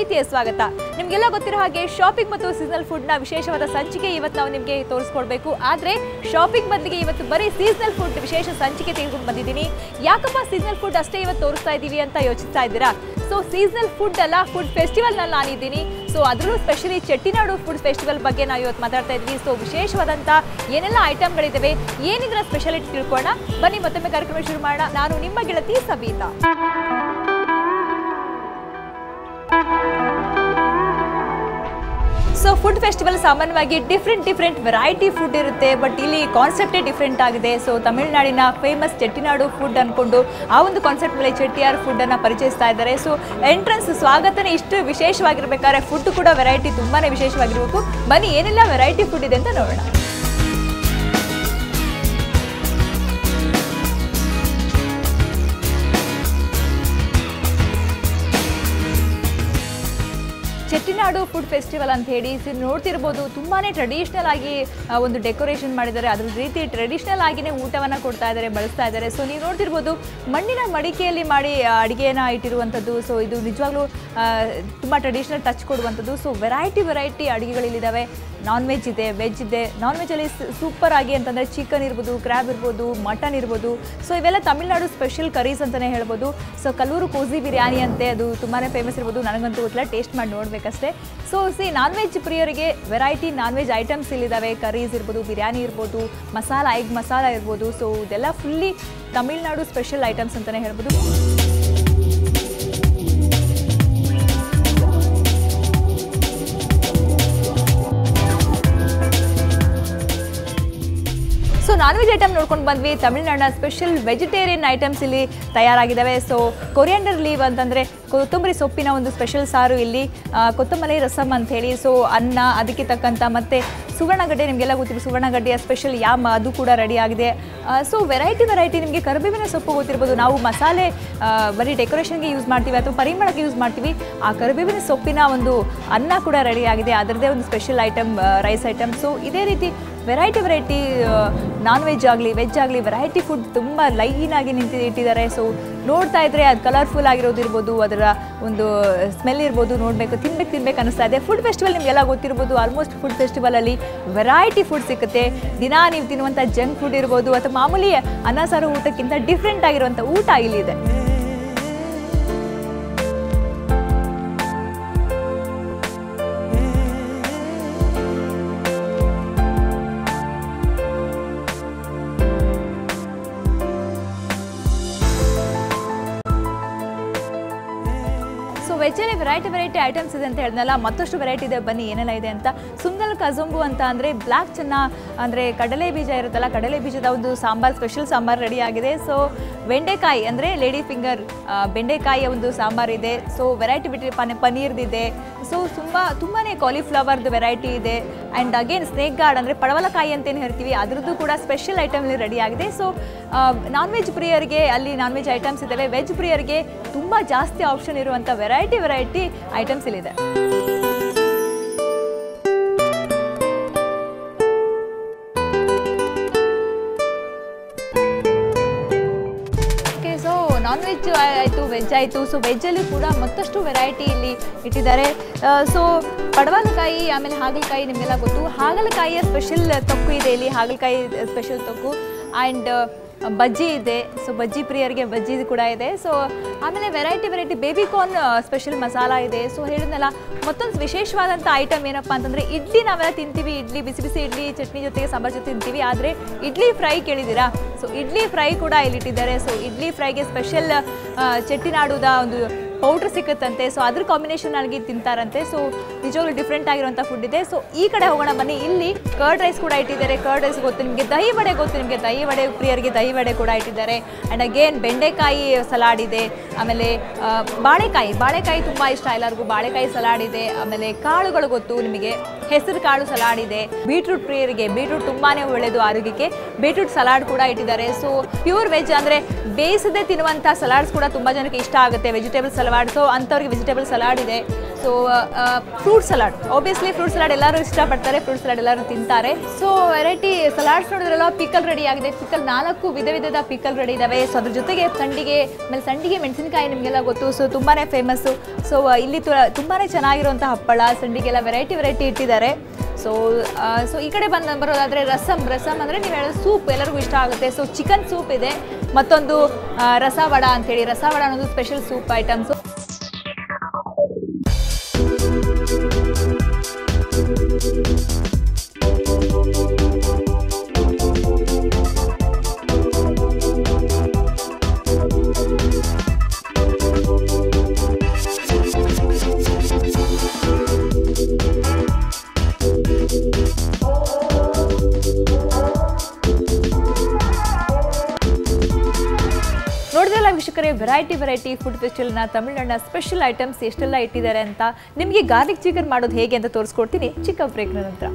ಪ್ರೀತಿಯ ಸ್ವಾಗತ. ನಿಮಗೆಲ್ಲ ಗೊತ್ತಿರೋ ಹಾಗೆ ಶಾಪಿಂಗ್ ಮತ್ತು ಸೀಸನಲ್ ಫುಡ್ನ ವಿಶೇಷವಾದ ಸಂಚಿಕೆ ಇವತ್ತು ನಾವು ನಿಮಗೆ ತೋರಿಸ್ಕೊಡ್ಬೇಕು. ಆದರೆ ಶಾಪಿಂಗ್ ಬದಲಿಗೆ ಇವತ್ತು ಬರೀ ಸೀಸನಲ್ ಫುಡ್ ವಿಶೇಷ ಸಂಚಿಕೆ ತೆಗೆದುಕೊಂಡು ಬಂದಿದ್ದೀನಿ. ಯಾಕಪ್ಪ ಸೀಸನಲ್ ಫುಡ್ ಅಷ್ಟೇ ಇವತ್ತು ತೋರಿಸ್ತಾ ಇದ್ದೀವಿ ಅಂತ ಯೋಚಿಸ್ತಾ ಇದ್ದೀರಾ? ಸೊ ಸೀಸನಲ್ ಫುಡ್ ಅಲ್ಲ, ಫುಡ್ ಫೆಸ್ಟಿವಲ್ನಲ್ಲಿ ನಾನಿದ್ದೀನಿ. ಸೊ ಅದರಲ್ಲೂ ಸ್ಪೆಷಲಿ ಚೆಟ್ಟಿನಾಡು ಫುಡ್ ಫೆಸ್ಟಿವಲ್ ಬಗ್ಗೆ ನಾವು ಇವತ್ತು ಮಾತಾಡ್ತಾ ಇದ್ವಿ. ಸೊ ವಿಶೇಷವಾದಂಥ ಏನೆಲ್ಲ ಐಟಮ್ಗಳಿದ್ದಾವೆ, ಏನಿದ್ರ ಸ್ಪೆಷಾಲಿಟಿ ತಿಳ್ಕೊಳ್ಳೋಣ ಬನ್ನಿ. ಮತ್ತೊಮ್ಮೆ ಕಾರ್ಯಕ್ರಮ ಶುರು ಮಾಡೋಣ. ನಾನು ನಿಮ್ಮ ಗೆಳತಿ ಸಬೀತಾ. ಸೊ ಫುಡ್ ಫೆಸ್ಟಿವಲ್ ಸಾಮಾನ್ಯವಾಗಿ ಡಿಫ್ರೆಂಟ್ ವೆರೈಟಿ ಫುಡ್ ಇರುತ್ತೆ, ಬಟ್ ಇಲ್ಲಿ ಕಾನ್ಸೆಪ್ಟೇ ಡಿಫ್ರೆಂಟ್ ಆಗಿದೆ. ಸೊ ತಮಿಳುನಾಡಿನ ಫೇಮಸ್ ಚೆಟ್ಟಿನಾಡು ಫುಡ್ ಅಂದ್ಕೊಂಡು ಆ ಒಂದು ಕಾನ್ಸೆಪ್ಟ್ ಮೇಲೆ ಚೆಟ್ಟಿಯಾರ್ ಫುಡ್ಡನ್ನು ಪರಿಚಯಿಸ್ತಾ ಇದ್ದಾರೆ. ಸೊ ಎಂಟ್ರೆನ್ಸ್ ಸ್ವಾಗತನೇ ಇಷ್ಟು ವಿಶೇಷವಾಗಿರ್ಬೇಕಾದ್ರೆ ಫುಡ್ ಕೂಡ ವೆರೈಟಿ ತುಂಬಾ ವಿಶೇಷವಾಗಿರಬೇಕು. ಬನ್ನಿ ಏನೆಲ್ಲ ವೆರೈಟಿ ಫುಡ್ ಇದೆ ಅಂತ ನೋಡೋಣ. ಚೆಟ್ಟಿನಾಡು ಫುಡ್ ಫೆಸ್ಟಿವಲ್ ಅಂತ ಹೇಳಿ ನೋಡ್ತಿರ್ಬೋದು, ತುಂಬಾ ಟ್ರೆಡಿಷ್ನಲ್ ಆಗಿ ಒಂದು ಡೆಕೋರೇಷನ್ ಮಾಡಿದ್ದಾರೆ. ಅದ್ರ ರೀತಿ ಟ್ರೆಡಿಷ್ನಲ್ ಆಗಿನೇ ಊಟವನ್ನು ಕೊಡ್ತಾ ಇದ್ದಾರೆ, ಬಳಸ್ತಾ ಇದ್ದಾರೆ. ಸೊ ನೀವು ನೋಡ್ತಿರ್ಬೋದು, ಮಣ್ಣಿನ ಮಡಿಕೆಯಲ್ಲಿ ಮಾಡಿ ಅಡುಗೆನ ಇಟ್ಟಿರುವಂಥದ್ದು. ಸೊ ಇದು ನಿಜವಾಗ್ಲೂ ತುಂಬ ಟ್ರೆಡಿಷ್ನಲ್ ಟಚ್ ಕೊಡುವಂಥದ್ದು. ಸೊ ವೆರೈಟಿ ಅಡುಗೆಗಳಿದ್ದಾವೆ. ನಾನ್ ವೆಜ್ ಇದೆ, ವೆಜ್ ಇದೆ. ನಾನ್ ವೆಜ್ಜಲ್ಲಿ ಸೂಪರ್ ಆಗಿ ಅಂತಂದರೆ ಚಿಕನ್ ಇರ್ಬೋದು, ಕ್ರ್ಯಾಬ್ ಇರ್ಬೋದು, ಮಟನ್ ಇರ್ಬೋದು. ಸೊ ಇವೆಲ್ಲ ತಮಿಳ್ನಾಡು ಸ್ಪೆಷಲ್ ಕರೀಸ್ ಅಂತಲೇ ಹೇಳ್ಬೋದು. ಸೊ ಕಲ್ಲೂರು ಕೋಸಿ ಬಿರಿಯಾನಿ ಅಂತೆ, ಅದು ತುಂಬಾ ಫೇಮಸ್ ಇರ್ಬೋದು. ನನಗಂತೂ ಗೊತ್ತಿಲ್ಲ, ಟೇಸ್ಟ್ ಮಾಡಿ ನೋಡಬೇಕಷ್ಟೇ. ಸೊ ನಾನ್ ವೆಜ್ ಪ್ರಿಯರಿಗೆ ವೆರೈಟಿ ನಾನ್ ವೆಜ್ ಐಟಮ್ಸ್ ಇಲ್ಲಿದ್ದಾವೆ. ಕರೀಸ್ ಇರ್ಬೋದು, ಬಿರಿಯಾನಿ ಇರ್ಬೋದು, ಎಗ್ ಮಸಾಲ ಇರ್ಬೋದು. ಸೊ ಇದೆಲ್ಲ ಫುಲ್ಲಿ ತಮಿಳ್ನಾಡು ಸ್ಪೆಷಲ್ ಐಟಮ್ಸ್ ಅಂತಲೇ ಹೇಳ್ಬೋದು. ಸೊ ನಾನ್ ವೆಜ್ ಐಟಮ್ ನೋಡ್ಕೊಂಡು ಬಂದ್ವಿ. ತಮಿಳ್ನಾಡಿನ ಸ್ಪೆಷಲ್ ವೆಜಿಟೇರಿಯನ್ ಐಟಮ್ಸ್ ಇಲ್ಲಿ ತಯಾರಾಗಿದ್ದಾವೆ. ಸೊ ಕೊರಿಯಾಂಡರ್ ಲೀವ್ ಅಂತಂದರೆ ಕೊತ್ತಂಬರಿ ಸೊಪ್ಪಿನ ಒಂದು ಸ್ಪೆಷಲ್ ಸಾರು, ಇಲ್ಲಿ ಕೊತ್ತಂಬರಿ ರಸಮ್ ಅಂತ ಹೇಳಿ. ಸೊ ಅನ್ನ, ಅದಕ್ಕೆ ತಕ್ಕಂಥ ಮತ್ತು ಸುವರ್ಣಗಡ್ಡೆ, ನಿಮಗೆಲ್ಲ ಗೊತ್ತಿರೋ ಸುವರ್ಣಗಡ್ಡೆಯ ಸ್ಪೆಷಲ್ ಯಾಮ್, ಅದು ಕೂಡ ರೆಡಿ ಆಗಿದೆ. ಸೊ ವೆರೈಟಿ ನಿಮಗೆ ಕರಿಬೇವಿನ ಸೊಪ್ಪು ಗೊತ್ತಿರ್ಬೋದು. ನಾವು ಮಸಾಲೆ ಬರೀ ಡೆಕೋರೇಷನ್ಗೆ ಯೂಸ್ ಮಾಡ್ತೀವಿ ಅಥವಾ ಪರಿಮಳಕ್ಕೆ ಯೂಸ್ ಮಾಡ್ತೀವಿ. ಆ ಕರಿಬೇವಿನ ಸೊಪ್ಪಿನ ಒಂದು ಅನ್ನ ಕೂಡ ರೆಡಿ ಆಗಿದೆ, ಅದರದ್ದೇ ಒಂದು special item, rice item. So ಇದೇ ರೀತಿ ವೆರೈಟಿ ನಾನ್ ವೆಜ್ ಆಗಲಿ ವೆಜ್ ಆಗಲಿ ವೆರೈಟಿ ಫುಡ್ ತುಂಬ ಲೈನಾಗಿ ಇಟ್ಟಿದ್ದಾರೆ. ಸೊ ನೋಡ್ತಾ ಇದ್ದರೆ ಅದು ಕಲರ್ಫುಲ್ ಆಗಿರೋದಿರ್ಬೋದು, ಅದರ ಒಂದು ಸ್ಮೆಲ್ ಇರ್ಬೋದು, ನೋಡಬೇಕು ತಿನ್ಬೇಕು ಅನ್ನಿಸ್ತಾ ಇದೆ. ಫುಡ್ ಫೆಸ್ಟಿವಲ್ ನಿಮಗೆಲ್ಲ ಗೊತ್ತಿರ್ಬೋದು, ಆಲ್ಮೋಸ್ಟ್ ಫುಡ್ ಫೆಸ್ಟಿವಲಲ್ಲಿ ವೆರೈಟಿ ಫುಡ್ ಸಿಗುತ್ತೆ. ದಿನ ನೀವು ತಿನ್ನುವಂಥ ಜಂಕ್ ಫುಡ್ ಇರ್ಬೋದು ಅಥವಾ ಮಾಮೂಲಿ ಅನ್ನ ಸಾರು ಊಟಕ್ಕಿಂತ ಡಿಫ್ರೆಂಟ್ ಆಗಿರುವಂಥ ಊಟ ಇಲ್ಲಿದೆ. ವೆಜ್ಜಲ್ಲಿ ವೆರೈಟಿ ಐಟಮ್ಸ್ ಇದೆ ಅಂತ ಹೇಳಿದ್ನಲ್ಲ, ಮತ್ತಷ್ಟು ವೆರೈಟಿ ಇದೆ. ಬನ್ನಿ ಏನೆಲ್ಲ ಇದೆ ಅಂತ. ಸುಂದಲ್ ಕಜೊಂಬು ಅಂತ ಅಂದರೆ ಬ್ಲ್ಯಾಕ್ ಚೆನ್ನ ಅಂದರೆ ಕಡಲೆ ಬೀಜ ಇರುತ್ತಲ್ಲ, ಕಡಲೆ ಬೀಜದ ಒಂದು ಸಾಂಬಾರು, ಸ್ಪೆಷಲ್ ಸಾಂಬಾರು ರೆಡಿ ಆಗಿದೆ. ಸೊ ಬೆಂಡೆಕಾಯಿ ಅಂದರೆ ಲೇಡಿ ಫಿಂಗರ್ ಬೆಂಡೆಕಾಯಿಯ ಒಂದು ಸಾಂಬಾರಿದೆ. ಸೊ ವೆರೈಟಿ ಪನೀರ್ದಿದೆ. ಸೊ ತುಂಬಾ ಕಾಲಿಫ್ಲವರ್ದು ವೆರೈಟಿ ಇದೆ. ಆ್ಯಂಡ್ ಅಗೇನ್ ಸ್ನೇಕ್ ಗಾರ್ಡ್ ಅಂದರೆ ಪಡವಲಕಾಯಿ ಅಂತೇನು ಹೇಳ್ತೀವಿ, ಅದರದ್ದು ಕೂಡ ಸ್ಪೆಷಲ್ ಐಟಮ್ಲಿ ರೆಡಿ ಆಗಿದೆ. ಸೊ ನಾನ್ ವೆಜ್ ಪ್ರಿಯರಿಗೆ ಅಲ್ಲಿ ನಾನ್ ವೆಜ್ ಐಟಮ್ಸ್ ಇದ್ದಾವೆ. ವೆಜ್ ಪ್ರಿಯರಿಗೆ ತುಂಬ ಜಾಸ್ತಿ ಆಪ್ಷನ್ ಇರುವಂಥ ವೆರೈಟಿ ಐಟಮ್ಸ್ ಇಲ್ಲಿದೆ. ಸೊ ನಾನ್ ವೆಜ್ ಆಯಿತು, ವೆಜ್ ಆಯಿತು. ಸೊ ವೆಜ್ಜಲ್ಲಿ ಕೂಡ ಮತ್ತಷ್ಟು ವೆರೈಟಿ ಇಲ್ಲಿ ಇಟ್ಟಿದ್ದಾರೆ. ಸೊ ಪಡವಲಕಾಯಿ, ಆಮೇಲೆ ಹಾಗಲಕಾಯಿ, ನಿಮಗೆಲ್ಲ ಗೊತ್ತು. ಹಾಗಲಕಾಯಿಯ ಸ್ಪೆಷಲ್ ತೊಕ್ಕು ಇದೆ ಇಲ್ಲಿ, ಹಾಗಲಕಾಯಿ ಸ್ಪೆಷಲ್ ತೊಕ್ಕು. ಆ್ಯಂಡ್ ಬಜ್ಜಿ ಇದೆ. ಸೊ ಬಜ್ಜಿ ಪ್ರಿಯರಿಗೆ ಬಜ್ಜಿ ಕೂಡ ಇದೆ. ಸೊ ಆಮೇಲೆ ವೆರೈಟಿ ಬೇಬಿಕಾರ್ನ್ ಸ್ಪೆಷಲ್ ಮಸಾಲ ಇದೆ. ಸೊ ಹೇಳಿದ್ನಲ್ಲ, ಮತ್ತೊಂದು ವಿಶೇಷವಾದಂಥ ಐಟಮ್ ಏನಪ್ಪ ಅಂತಂದರೆ ಇಡ್ಲಿ. ನಾವೆಲ್ಲ ತಿಂತೀವಿ, ಇಡ್ಲಿ ಬಿಸಿ ಇಡ್ಲಿ ಚಟ್ನಿ ಜೊತೆಗೆ ಸಾಂಬಾರು ಜೊತೆ ತಿಂತೀವಿ. ಆದರೆ ಇಡ್ಲಿ ಫ್ರೈ ಕೇಳಿದ್ದೀರಾ? ಸೊ ಇಡ್ಲಿ ಫ್ರೈ ಕೂಡ ಇಲ್ಲಿಟ್ಟಿದ್ದಾರೆ. ಸೊ ಇಡ್ಲಿ ಫ್ರೈಗೆ ಸ್ಪೆಷಲ್ ಚೆಟ್ಟಿನಾಡುದ ಒಂದು ಪೌಡ್ರ್ ಸಿಕ್ಕುತ್ತಂತೆ. ಸೊ ಅದ್ರ ಕಾಂಬಿನೇಷನ್ ಆಗಿ ತಿಂತಾರಂತೆ. ಸೊ ನಿಜವಾಗ್ಲೂ ಡಿಫ್ರೆಂಟ್ ಆಗಿರುವಂಥ ಫುಡ್ ಇದೆ. ಸೊ ಈ ಕಡೆ ಹೋಗೋಣ ಬನ್ನಿ. ಇಲ್ಲಿ ಕರ್ಡ್ ರೈಸ್ ಕೂಡ ಇಟ್ಟಿದ್ದಾರೆ. ಕರ್ಡ್ ರೈಸ್ ಗೊತ್ತು ನಿಮಗೆ. ದಹಿ ವಡೆ ಗೊತ್ತು ನಿಮಗೆ. ದಹಿ ವಡೆ ಪ್ರಿಯರಿಗೆ ದಹಿ ವಡೆ ಕೂಡ ಇಟ್ಟಿದ್ದಾರೆ. ಆ್ಯಂಡ್ ಅಗೇನ್ ಬೆಂಡೆಕಾಯಿ ಸಲಾಡ್ ಇದೆ. ಆಮೇಲೆ ಬಾಳೆಕಾಯಿ ತುಂಬ ಇಷ್ಟ ಎಲ್ಲರಿಗೂ. ಬಾಳೆಕಾಯಿ ಸಲಾಡ್ ಇದೆ. ಆಮೇಲೆ ಕಾಳುಗಳು ಗೊತ್ತು ನಿಮಗೆ, ಹೆಸರು ಕಾಳು ಸಲಾಡ್ ಇದೆ. ಬೀಟ್ರೂಟ್ ಪ್ರಿಯರಿಗೆ ಬೀಟ್ರೂಟ್ ತುಂಬಾ ಒಳ್ಳೆಯದು ಆರೋಗ್ಯಕ್ಕೆ. ಬೀಟ್ರೂಟ್ ಸಲಾಡ್ ಕೂಡ ಇಟ್ಟಿದ್ದಾರೆ. ಸೊ ಪ್ಯೂರ್ ವೆಜ್ ಅಂದರೆ ಬೇಯಿಸದೆ ತಿನ್ನುವಂಥ ಸಲಾಡ್ಸ್ ಕೂಡ ತುಂಬ ಜನಕ್ಕೆ ಇಷ್ಟ ಆಗುತ್ತೆ, ವೆಜಿಟೇಬಲ್ ಸಲಾಡ್. ಸೊ ಅಂಥವ್ರಿಗೆ ವೆಜಿಟೇಬಲ್ ಸಲಾಡ್ ಇದೆ. So fruit salad, obviously fruit salad ಎಲ್ಲರೂ ಇಷ್ಟಪಡ್ತಾರೆ, ಫ್ರೂಟ್ ಸಲಾಡ್ ಎಲ್ಲರೂ ತಿಂತಾರೆ. ಸೊ ವೆರೈಟಿ ಸಲಾಡ್ಸ್ ನೋಡಿದ್ರಲ್ಲ, ಪಿಕಲ್ ರೆಡಿ ಆಗಿದೆ. ಪಿಕಲ್ 4 ವಿಧದ ಪಿಕಲ್ ರೆಡಿ ಇದ್ದಾವೆ. ಸೊ ಅದ್ರ ಜೊತೆಗೆ ಸಂಡಿಗೆ ಮೆಣಸಿನಕಾಯಿ ನಿಮಗೆಲ್ಲ ಗೊತ್ತು, ಸೊ ತುಂಬಾ ಫೇಮಸ್ಸು. ಸೊ ಇಲ್ಲಿ ತುಂಬಾ ಚೆನ್ನಾಗಿರುವಂಥ ಹಪ್ಪಳ, ಸಂಡಿಗೆಲ್ಲ ವೆರೈಟಿ ಇಟ್ಟಿದ್ದಾರೆ. ಸೊ ಈ ಕಡೆ ಬರೋದಾದರೆ ರಸಮ್ ಅಂದರೆ ನೀವು ಹೇಳೋದು ಸೂಪ್ ಎಲ್ಲರಿಗೂ ಇಷ್ಟ ಆಗುತ್ತೆ. ಸೊ ಚಿಕನ್ ಸೂಪ್ ಇದೆ, ಮತ್ತೊಂದು ರಸವಡ ಅಂತೇಳಿ, ರಸವಡ ಅನ್ನೋದು ಸ್ಪೆಷಲ್ ಸೂಪ್ ಐಟಮ್ಸು. ನೋಡಿದ್ರಲ್ಲ ವೀಕ್ಷಕರೇ, ವೆರೈಟಿ ಫುಡ್ ಫೆಸ್ಟಿವಲ್ನ ತಮಿಳುನಾಡಿನ ಸ್ಪೆಷಲ್ ಐಟಮ್ಸ್ ಎಷ್ಟೆಲ್ಲ ಇಟ್ಟಿದ್ದಾರೆ ಅಂತ. ನಿಮಗೆ ಗಾರ್ಲಿಕ್ ಚಿಕನ್ ಮಾಡೋದು ಹೇಗೆ ಅಂತ ತೋರಿಸ್ಕೊಡ್ತೀನಿ ಚಿಕ್ಕ ಬ್ರೇಕ್ನ ನಂತರ.